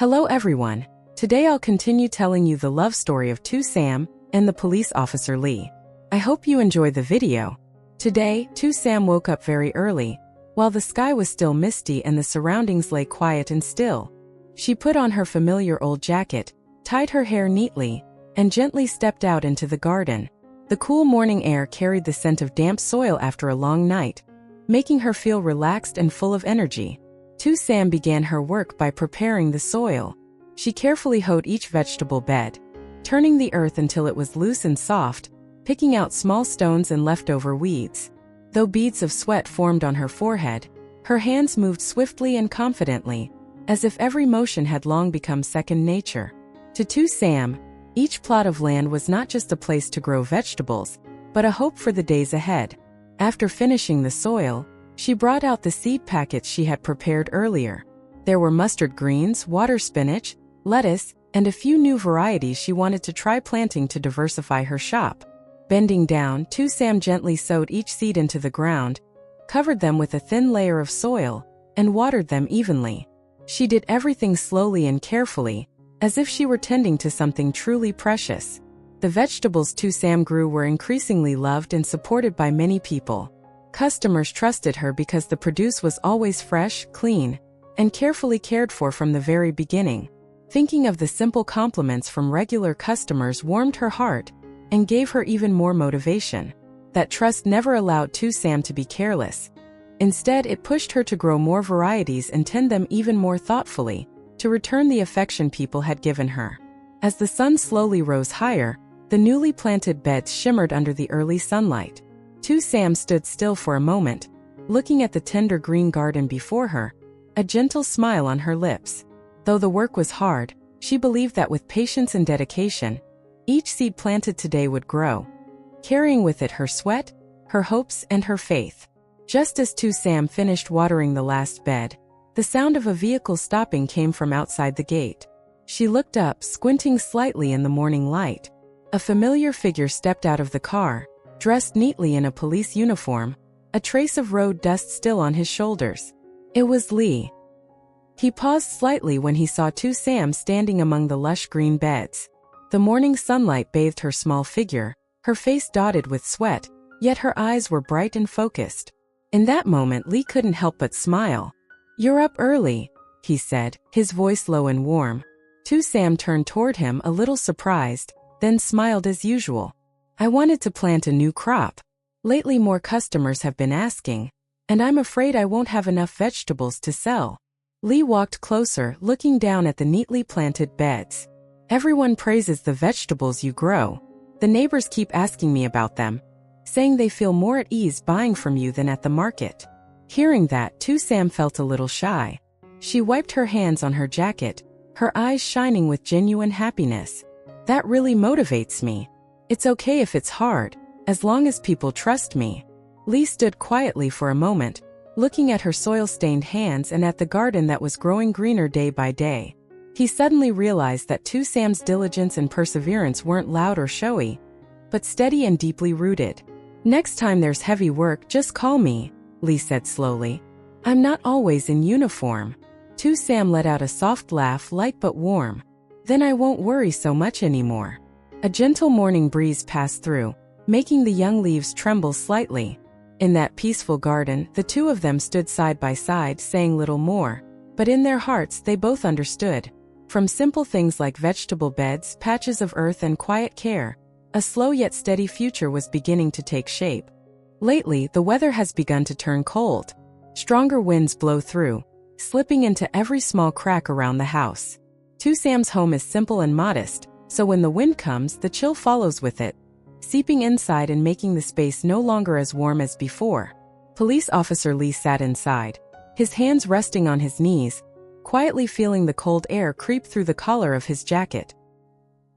Hello everyone. Today I'll continue telling you the love story of Tu Sam and the police officer Lee. I hope you enjoy the video. Today, Tu Sam woke up very early, while the sky was still misty and the surroundings lay quiet and still. She put on her familiar old jacket, tied her hair neatly, and gently stepped out into the garden. The cool morning air carried the scent of damp soil after a long night, making her feel relaxed and full of energy. Tu Sam began her work by preparing the soil. She carefully hoed each vegetable bed, turning the earth until it was loose and soft, picking out small stones and leftover weeds. Though beads of sweat formed on her forehead, her hands moved swiftly and confidently, as if every motion had long become second nature. To Tu Sam, each plot of land was not just a place to grow vegetables, but a hope for the days ahead. After finishing the soil, she brought out the seed packets she had prepared earlier. There were mustard greens, water spinach, lettuce, and a few new varieties she wanted to try planting to diversify her shop. Bending down, Tu Sam gently sowed each seed into the ground, covered them with a thin layer of soil, and watered them evenly. She did everything slowly and carefully, as if she were tending to something truly precious. The vegetables Tu Sam grew were increasingly loved and supported by many people. Customers trusted her because the produce was always fresh, clean, and carefully cared for from the very beginning. Thinking of the simple compliments from regular customers warmed her heart and gave her even more motivation. That trust never allowed Tu Sam to be careless. Instead, it pushed her to grow more varieties and tend them even more thoughtfully, to return the affection people had given her. As the sun slowly rose higher, the newly planted beds shimmered under the early sunlight. Tu Sam stood still for a moment, looking at the tender green garden before her, a gentle smile on her lips. Though the work was hard, she believed that with patience and dedication, each seed planted today would grow, carrying with it her sweat, her hopes, and her faith. Just as Tu Sam finished watering the last bed, the sound of a vehicle stopping came from outside the gate. She looked up, squinting slightly in the morning light. A familiar figure stepped out of the car, dressed neatly in a police uniform, a trace of road dust still on his shoulders. It was Lee. He paused slightly when he saw Tu Sam standing among the lush green beds. The morning sunlight bathed her small figure, her face dotted with sweat, yet her eyes were bright and focused. In that moment, Lee couldn't help but smile. "You're up early," he said, his voice low and warm. Tu Sam turned toward him a little surprised, then smiled as usual. "I wanted to plant a new crop. Lately more customers have been asking, and I'm afraid I won't have enough vegetables to sell." Lee walked closer, looking down at the neatly planted beds. "Everyone praises the vegetables you grow. The neighbors keep asking me about them, saying they feel more at ease buying from you than at the market." Hearing that, Tu Sam felt a little shy. She wiped her hands on her jacket, her eyes shining with genuine happiness. "That really motivates me. It's okay if it's hard, as long as people trust me." Lee stood quietly for a moment, looking at her soil-stained hands and at the garden that was growing greener day by day. He suddenly realized that Tu Sam's diligence and perseverance weren't loud or showy, but steady and deeply rooted. "Next time there's heavy work, just call me," Lee said slowly. "I'm not always in uniform." Tu Sam let out a soft laugh, light but warm. "Then I won't worry so much anymore." A gentle morning breeze passed through, making the young leaves tremble slightly. In that peaceful garden, the two of them stood side by side, saying little more, but in their hearts they both understood. From simple things like vegetable beds, patches of earth, and quiet care, a slow yet steady future was beginning to take shape. Lately, the weather has begun to turn cold. Stronger winds blow through, slipping into every small crack around the house. Tu Sam's home is simple and modest, so when the wind comes, the chill follows with it, seeping inside and making the space no longer as warm as before. Police Officer Lee sat inside, his hands resting on his knees, quietly feeling the cold air creep through the collar of his jacket.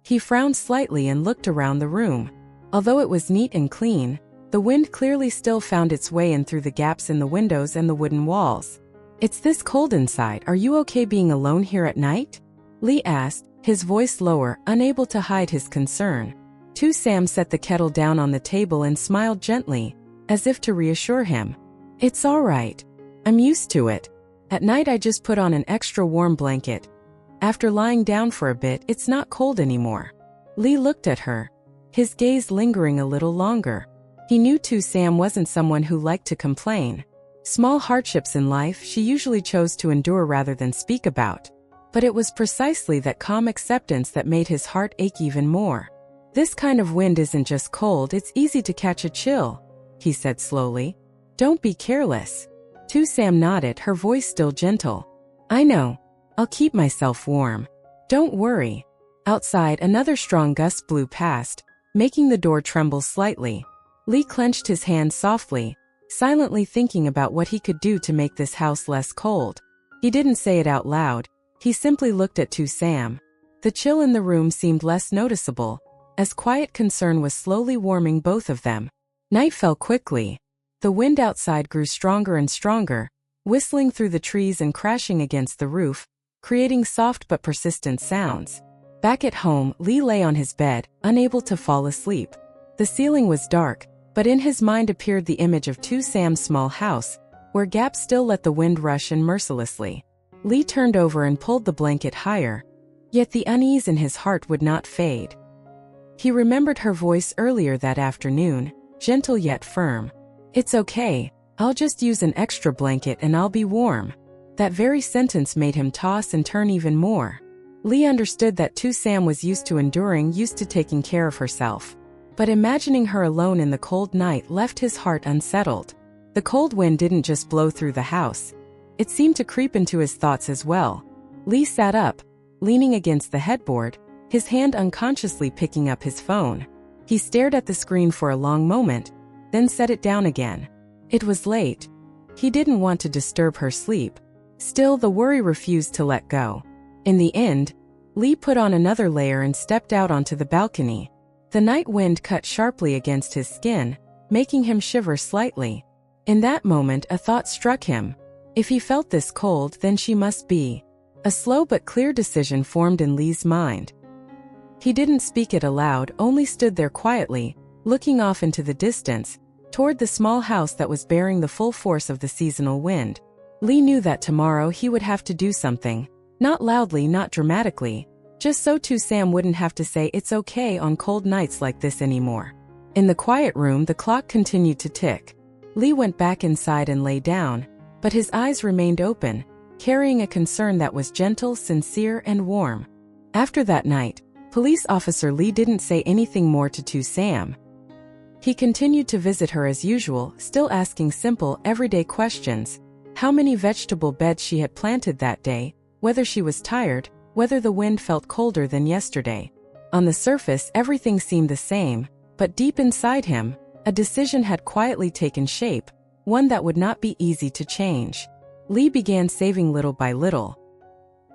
He frowned slightly and looked around the room. Although it was neat and clean, the wind clearly still found its way in through the gaps in the windows and the wooden walls. "It's this cold inside. Are you okay being alone here at night?" Lee asked, his voice lower, unable to hide his concern. Tu Sam set the kettle down on the table and smiled gently, as if to reassure him. "It's all right. I'm used to it. At night I just put on an extra warm blanket. After lying down for a bit, it's not cold anymore. Lee looked at her, his gaze lingering a little longer. He knew Sam wasn't someone who liked to complain. Small hardships in life she usually chose to endure rather than speak about. But it was precisely that calm acceptance that made his heart ache even more. "This kind of wind isn't just cold, it's easy to catch a chill," he said slowly. "Don't be careless." Sam nodded, her voice still gentle. "I know. I'll keep myself warm. Don't worry." Outside, another strong gust blew past, making the door tremble slightly. Lee clenched his hands softly, silently thinking about what he could do to make this house less cold. He didn't say it out loud, he simply looked at Sam. The chill in the room seemed less noticeable, as quiet concern was slowly warming both of them. Night fell quickly. The wind outside grew stronger and stronger, whistling through the trees and crashing against the roof, creating soft but persistent sounds. Back at home, Lee lay on his bed, unable to fall asleep. The ceiling was dark, but in his mind appeared the image of Sam's small house, where gaps still let the wind rush in mercilessly. Lee turned over and pulled the blanket higher, yet the unease in his heart would not fade. He remembered her voice earlier that afternoon, gentle yet firm. "It's okay, I'll just use an extra blanket and I'll be warm." That very sentence made him toss and turn even more. Lee understood that Sam was used to enduring, used to taking care of herself. But imagining her alone in the cold night left his heart unsettled. The cold wind didn't just blow through the house. It seemed to creep into his thoughts as well. Lee sat up, leaning against the headboard, his hand unconsciously picking up his phone. He stared at the screen for a long moment, then set it down again. It was late. He didn't want to disturb her sleep. Still, the worry refused to let go. In the end, Lee put on another layer and stepped out onto the balcony. The night wind cut sharply against his skin, making him shiver slightly. In that moment, a thought struck him. If he felt this cold, then she must be. A slow but clear decision formed in Lee's mind. He didn't speak it aloud, only stood there quietly, looking off into the distance, toward the small house that was bearing the full force of the seasonal wind. Lee knew that tomorrow he would have to do something. Not loudly, not dramatically, just so Sam wouldn't have to say it's okay on cold nights like this anymore. In the quiet room, the clock continued to tick. Lee went back inside and lay down, but his eyes remained open, carrying a concern that was gentle, sincere, and warm. After that night, Police Officer Lee didn't say anything more to Sam. He continued to visit her as usual, still asking simple, everyday questions. How many vegetable beds she had planted that day, whether she was tired, whether the wind felt colder than yesterday. On the surface, everything seemed the same, but deep inside him, a decision had quietly taken shape, one that would not be easy to change. Lee began saving little by little.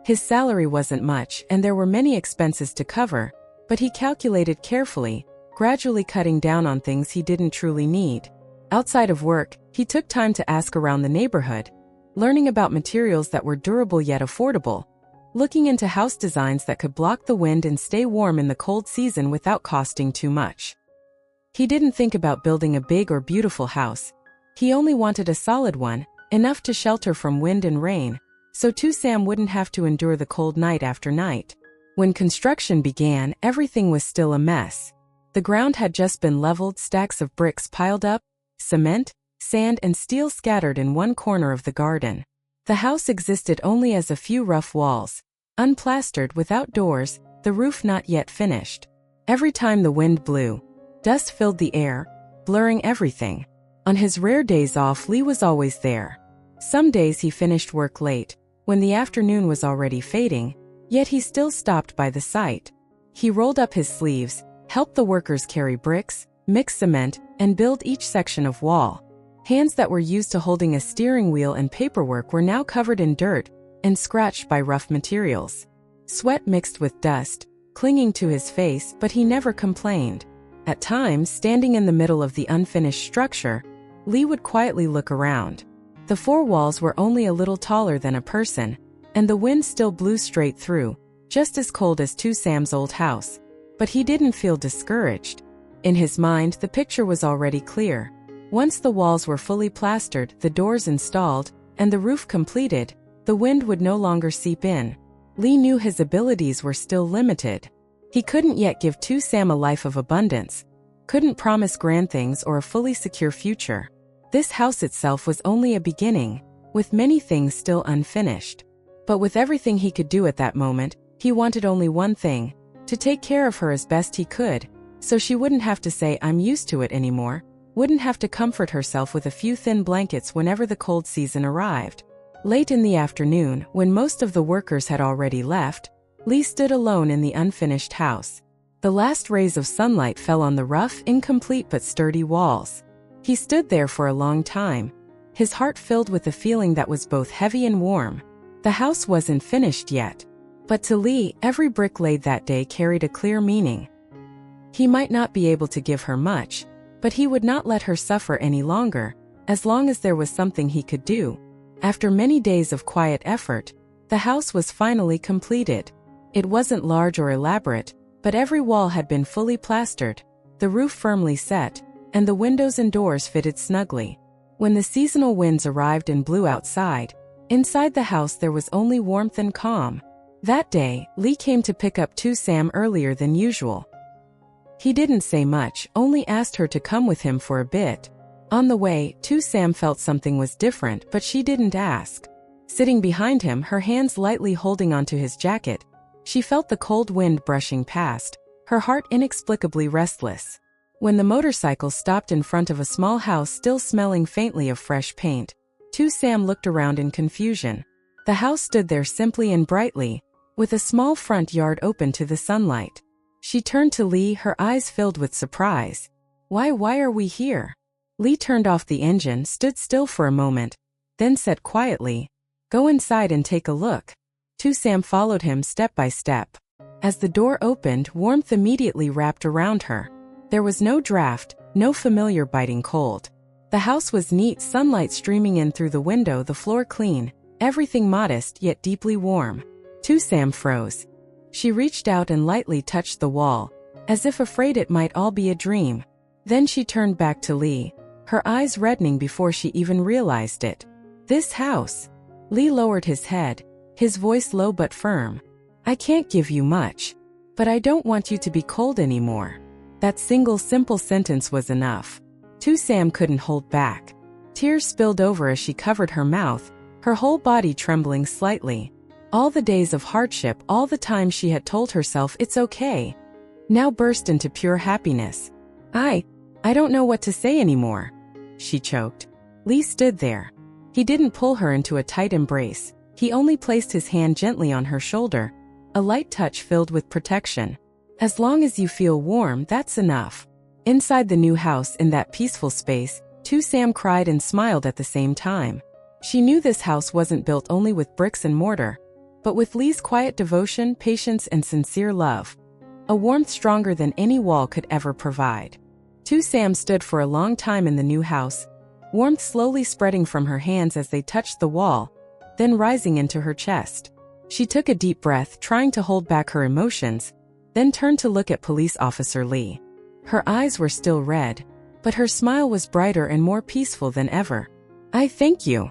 His salary wasn't much, and there were many expenses to cover, but he calculated carefully, gradually cutting down on things he didn't truly need. Outside of work, he took time to ask around the neighborhood, learning about materials that were durable yet affordable, looking into house designs that could block the wind and stay warm in the cold season without costing too much. He didn't think about building a big or beautiful house. He only wanted a solid one, enough to shelter from wind and rain, so Sam wouldn't have to endure the cold night after night. When construction began, everything was still a mess. The ground had just been leveled, stacks of bricks piled up, cement, sand, and steel scattered in one corner of the garden. The house existed only as a few rough walls, unplastered, without doors, the roof not yet finished. Every time the wind blew, dust filled the air, blurring everything. On his rare days off, Lee was always there. Some days he finished work late, when the afternoon was already fading, yet he still stopped by the site. He rolled up his sleeves, helped the workers carry bricks, mix cement, and build each section of wall. Hands that were used to holding a steering wheel and paperwork were now covered in dirt and scratched by rough materials. Sweat mixed with dust, clinging to his face, but he never complained. At times, standing in the middle of the unfinished structure, Lee would quietly look around. The four walls were only a little taller than a person, and the wind still blew straight through, just as cold as Sam's old house. But he didn't feel discouraged. In his mind, the picture was already clear. Once the walls were fully plastered, the doors installed, and the roof completed, the wind would no longer seep in. Lee knew his abilities were still limited. He couldn't yet give Sam a life of abundance, couldn't promise grand things or a fully secure future. This house itself was only a beginning, with many things still unfinished. But with everything he could do at that moment, he wanted only one thing: to take care of her as best he could, so she wouldn't have to say "I'm used to it" anymore, wouldn't have to comfort herself with a few thin blankets whenever the cold season arrived. Late in the afternoon, when most of the workers had already left, Lee stood alone in the unfinished house. The last rays of sunlight fell on the rough, incomplete but sturdy walls. He stood there for a long time, his heart filled with a feeling that was both heavy and warm. The house wasn't finished yet, but to Lee, every brick laid that day carried a clear meaning. He might not be able to give her much, but he would not let her suffer any longer, as long as there was something he could do. After many days of quiet effort, the house was finally completed. It wasn't large or elaborate, but every wall had been fully plastered, the roof firmly set, and the windows and doors fitted snugly. When the seasonal winds arrived and blew outside, inside the house there was only warmth and calm. That day, Lee came to pick up Sam earlier than usual. He didn't say much, only asked her to come with him for a bit. On the way, Sam felt something was different, but she didn't ask. Sitting behind him, her hands lightly holding onto his jacket, she felt the cold wind brushing past, her heart inexplicably restless. When the motorcycle stopped in front of a small house still smelling faintly of fresh paint, Sam looked around in confusion. The house stood there simply and brightly, with a small front yard open to the sunlight. She turned to Lee, her eyes filled with surprise. Why are we here?" Lee turned off the engine, stood still for a moment, then said quietly, "Go inside and take a look." Sam followed him step by step. As the door opened, warmth immediately wrapped around her. There was no draft, no familiar biting cold. The house was neat, sunlight streaming in through the window, the floor clean, everything modest yet deeply warm. Sam froze. She reached out and lightly touched the wall, as if afraid it might all be a dream. Then she turned back to Lee, her eyes reddening before she even realized it. "This house." Lee lowered his head, his voice low but firm. "I can't give you much, but I don't want you to be cold anymore." That single simple sentence was enough. Sam couldn't hold back. Tears spilled over as she covered her mouth, her whole body trembling slightly. All the days of hardship, all the time she had told herself it's okay, now burst into pure happiness. I don't know what to say anymore," she choked. Lee stood there. He didn't pull her into a tight embrace, he only placed his hand gently on her shoulder, a light touch filled with protection. "As long as you feel warm, that's enough." Inside the new house, in that peaceful space, Sam cried and smiled at the same time. She knew this house wasn't built only with bricks and mortar, but with Lee's quiet devotion, patience, and sincere love. A warmth stronger than any wall could ever provide. Sam stood for a long time in the new house, warmth slowly spreading from her hands as they touched the wall, then rising into her chest. She took a deep breath, trying to hold back her emotions, then turned to look at Police Officer Lee. Her eyes were still red, but her smile was brighter and more peaceful than ever. "I thank you."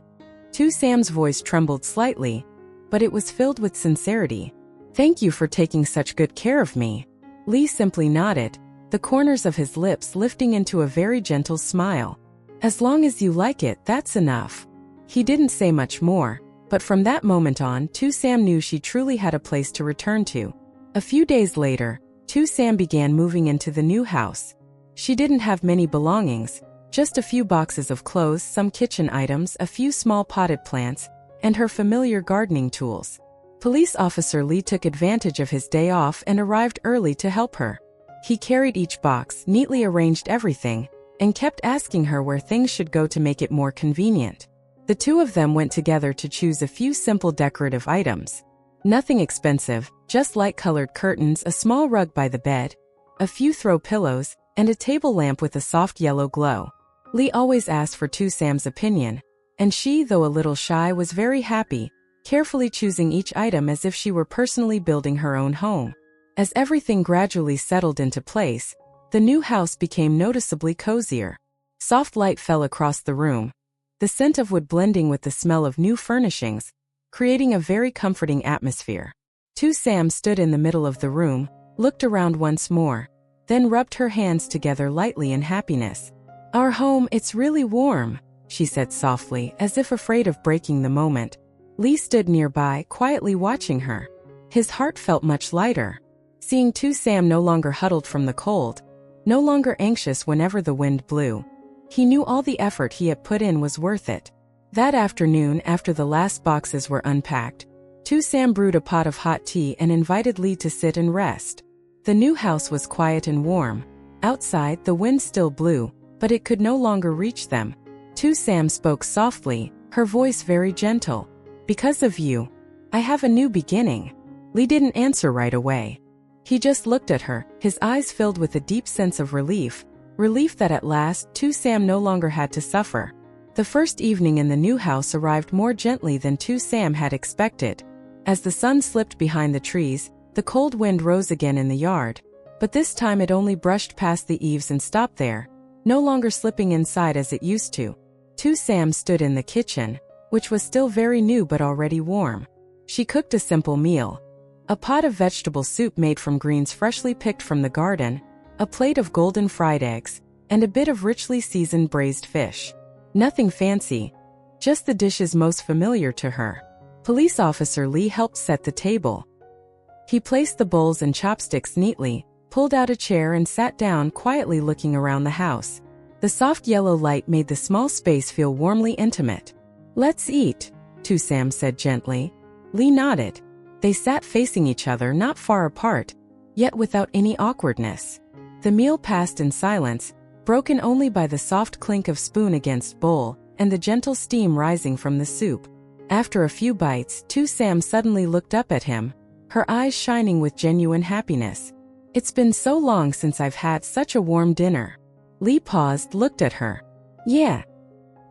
Sam's voice trembled slightly, but it was filled with sincerity. "Thank you for taking such good care of me." Lee simply nodded, the corners of his lips lifting into a very gentle smile. "As long as you like it, that's enough." He didn't say much more, but from that moment on, Sam knew she truly had a place to return to. A few days later, Sam began moving into the new house. She didn't have many belongings, just a few boxes of clothes, some kitchen items, a few small potted plants, and her familiar gardening tools. Police Officer Lee took advantage of his day off and arrived early to help her. He carried each box, neatly arranged everything, and kept asking her where things should go to make it more convenient. The two of them went together to choose a few simple decorative items. Nothing expensive, just light-colored curtains, a small rug by the bed, a few throw pillows, and a table lamp with a soft yellow glow. Lee always asked for Sam's opinion, and she, though a little shy, was very happy, carefully choosing each item as if she were personally building her own home. As everything gradually settled into place, the new house became noticeably cozier. Soft light fell across the room, the scent of wood blending with the smell of new furnishings, creating a very comforting atmosphere. Sam stood in the middle of the room, looked around once more, then rubbed her hands together lightly in happiness. "Our home, it's really warm," she said softly, as if afraid of breaking the moment. Lee stood nearby, quietly watching her. His heart felt much lighter. Seeing Sam no longer huddled from the cold, no longer anxious whenever the wind blew. He knew all the effort he had put in was worth it. That afternoon, after the last boxes were unpacked, Sam brewed a pot of hot tea and invited Lee to sit and rest. The new house was quiet and warm. Outside, the wind still blew, but it could no longer reach them. Sam spoke softly, her voice very gentle. "Because of you, I have a new beginning." Lee didn't answer right away. He just looked at her, his eyes filled with a deep sense of relief that at last, Sam no longer had to suffer. The first evening in the new house arrived more gently than Sam had expected. As the sun slipped behind the trees, the cold wind rose again in the yard, but this time it only brushed past the eaves and stopped there, no longer slipping inside as it used to. Sam stood in the kitchen, which was still very new but already warm. She cooked a simple meal. A pot of vegetable soup made from greens freshly picked from the garden, a plate of golden fried eggs, and a bit of richly seasoned braised fish. Nothing fancy, just the dishes most familiar to her. Police Officer Lee helped set the table. He placed the bowls and chopsticks neatly, pulled out a chair and sat down quietly looking around the house. The soft yellow light made the small space feel warmly intimate. "Let's eat," Sam said gently. Lee nodded. They sat facing each other, not far apart, yet without any awkwardness. The meal passed in silence, broken only by the soft clink of spoon against bowl and the gentle steam rising from the soup. After a few bites, Sam suddenly looked up at him, her eyes shining with genuine happiness. "It's been so long since I've had such a warm dinner." Lee paused, looked at her. "Yeah."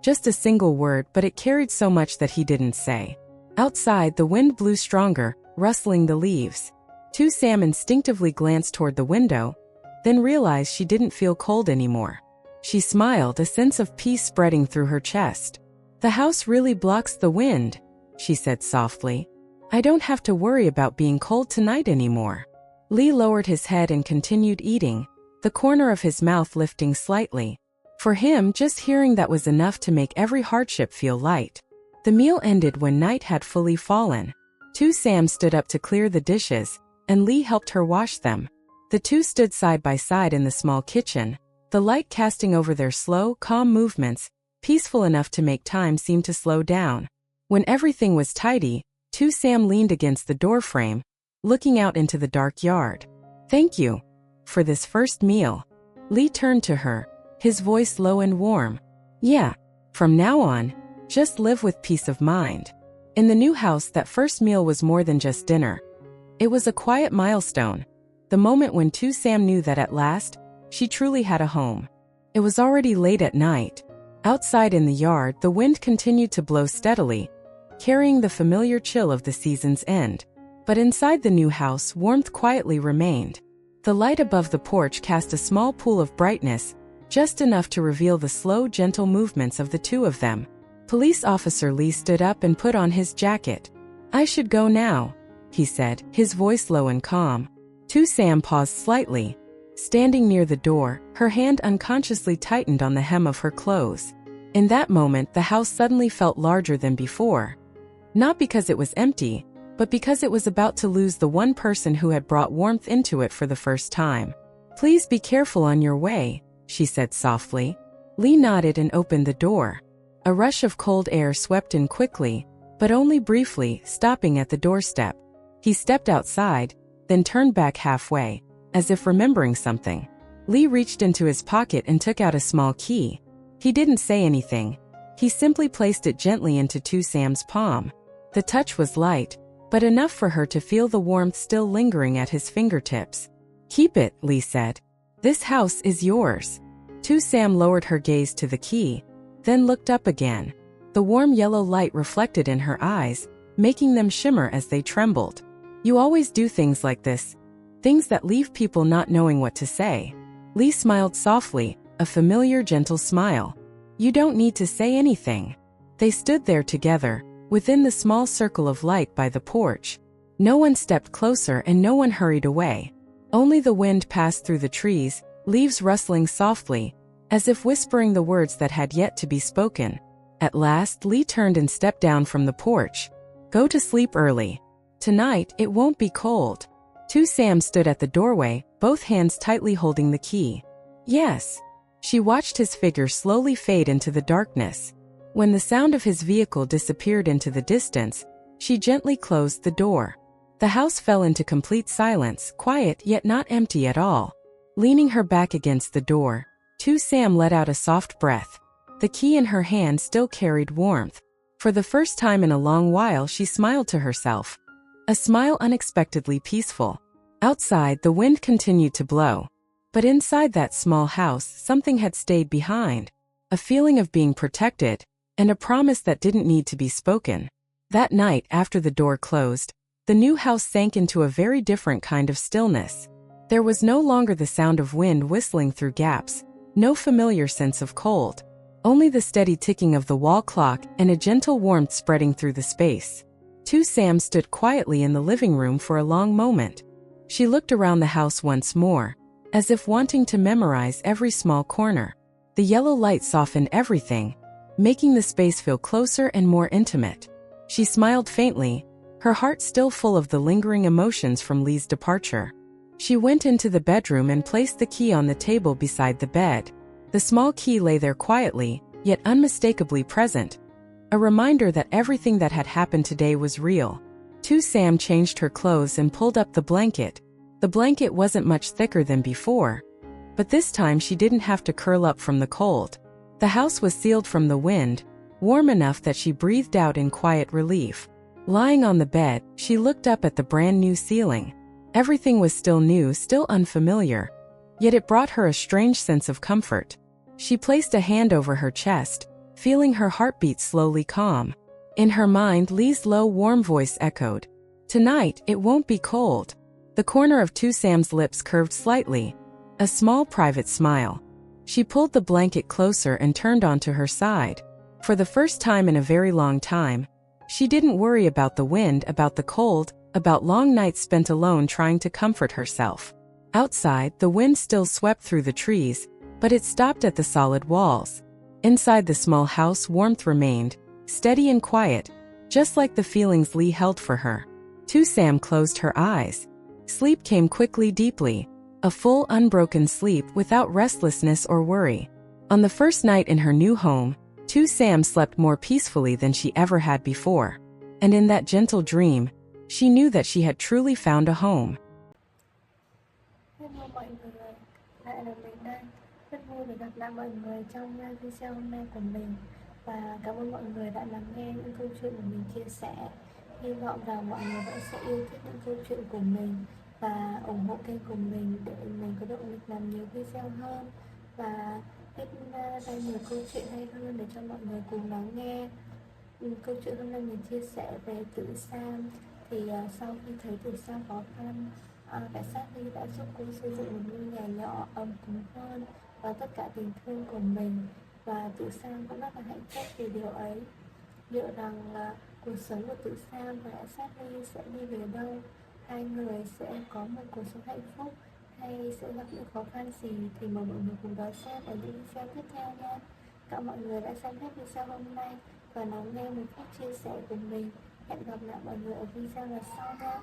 Just a single word, but it carried so much that he didn't say. Outside, the wind blew stronger, rustling the leaves. Sam instinctively glanced toward the window, then realized she didn't feel cold anymore. She smiled, a sense of peace spreading through her chest. "The house really blocks the wind," she said softly. "I don't have to worry about being cold tonight anymore." Lee lowered his head and continued eating, the corner of his mouth lifting slightly. For him, just hearing that was enough to make every hardship feel light. The meal ended when night had fully fallen. Sam stood up to clear the dishes, and Lee helped her wash them. The two stood side by side in the small kitchen, the light casting over their slow, calm movements, peaceful enough to make time seem to slow down. When everything was tidy, Sam leaned against the doorframe, looking out into the dark yard. "Thank you for this first meal." Lee turned to her, his voice low and warm. "Yeah, from now on, just live with peace of mind." In the new house, that first meal was more than just dinner. It was a quiet milestone, the moment when Sam knew that at last, she truly had a home. It was already late at night. Outside in the yard, the wind continued to blow steadily, carrying the familiar chill of the season's end. But inside the new house, warmth quietly remained. The light above the porch cast a small pool of brightness, just enough to reveal the slow, gentle movements of the two of them. Police Officer Lee stood up and put on his jacket. "I should go now," he said, his voice low and calm. Sam paused slightly. Standing near the door, her hand unconsciously tightened on the hem of her clothes. In that moment, the house suddenly felt larger than before. Not because it was empty, but because it was about to lose the one person who had brought warmth into it for the first time. "Please be careful on your way," she said softly. Lee nodded and opened the door. A rush of cold air swept in quickly, but only briefly, stopping at the doorstep. He stepped outside, then turned back halfway, as if remembering something. Lee reached into his pocket and took out a small key. He didn't say anything. He simply placed it gently into Sam's palm. The touch was light, but enough for her to feel the warmth still lingering at his fingertips. "Keep it," Lee said. "This house is yours." Sam lowered her gaze to the key, then looked up again. The warm yellow light reflected in her eyes, making them shimmer as they trembled. "You always do things like this. Things that leave people not knowing what to say." Lee smiled softly, a familiar gentle smile. "You don't need to say anything." They stood there together, within the small circle of light by the porch. No one stepped closer and no one hurried away. Only the wind passed through the trees, leaves rustling softly, as if whispering the words that had yet to be spoken. At last, Lee turned and stepped down from the porch. Go to sleep early. Tonight, it won't be cold. Sam stood at the doorway, both hands tightly holding the key. Yes. She watched his figure slowly fade into the darkness. When the sound of his vehicle disappeared into the distance, she gently closed the door. The house fell into complete silence, quiet yet not empty at all. Leaning her back against the door, Sam let out a soft breath. The key in her hand still carried warmth. For the first time in a long while she smiled to herself. A smile unexpectedly peaceful. Outside, the wind continued to blow. But inside that small house, something had stayed behind. A feeling of being protected, and a promise that didn't need to be spoken. That night, after the door closed, the new house sank into a very different kind of stillness. There was no longer the sound of wind whistling through gaps, no familiar sense of cold. Only the steady ticking of the wall clock and a gentle warmth spreading through the space. Sam stood quietly in the living room for a long moment. She looked around the house once more, as if wanting to memorize every small corner. The yellow light softened everything, making the space feel closer and more intimate. She smiled faintly, her heart still full of the lingering emotions from Lee's departure. She went into the bedroom and placed the key on the table beside the bed. The small key lay there quietly, yet unmistakably present. A reminder that everything that had happened today was real. Sam changed her clothes and pulled up the blanket. The blanket wasn't much thicker than before, but this time she didn't have to curl up from the cold. The house was sealed from the wind, warm enough that she breathed out in quiet relief. Lying on the bed, she looked up at the brand new ceiling. Everything was still new, still unfamiliar, yet it brought her a strange sense of comfort. She placed a hand over her chest, feeling her heartbeat slowly calm. In her mind, Lee's low, warm voice echoed. Tonight, it won't be cold. The corner of Sam's lips curved slightly, a small private smile. She pulled the blanket closer and turned onto her side. For the first time in a very long time, she didn't worry about the wind, about the cold, about long nights spent alone trying to comfort herself. Outside, the wind still swept through the trees, but it stopped at the solid walls. Inside the small house, warmth remained, steady and quiet, just like the feelings Lee held for her. Sam closed her eyes. Sleep came quickly, deeply, a full, unbroken sleep without restlessness or worry. On the first night in her new home, Sam slept more peacefully than she ever had before. And in that gentle dream, she knew that she had truly found a home. Hello mọi người, lại là mình đây. Rất vui được gặp lại mọi người trong video hôm nay của mình. Và cảm ơn mọi người đã lắng nghe những câu chuyện của mình chia sẻ. Hy vọng rằng mọi người vẫn sẽ yêu thích những câu chuyện của mình và ủng hộ kênh của mình để mình có động lực làm nhiều video hơn và viết ra nhiều câu chuyện hay hơn để cho mọi người cùng lắng nghe. Câu chuyện hôm nay mình chia sẻ về Tử Sam thì sau khi thấy Tử Sam khó khăn, cảnh sát Ly đã giúp cô xây dựng một ngôi nhà nhỏ ấm cúng hơn và tất cả tình thương của mình, và Tử Sam cũng rất là hạnh phúc vì điều ấy. Liệu rằng cuộc sống của Tử Sam và cảnh sát Ly sẽ đi về đâu? Hai người sẽ có một cuộc sống hạnh phúc hay sẽ gặp những khó khăn gì? Thì mời mọi người cùng đón xem ở những video tiếp theo nha. Cảm ơn mọi người đã xem hết video hôm nay và lắng nghe một phút chia sẻ của mình. Hẹn gặp lại mọi người ở video lần sau nha.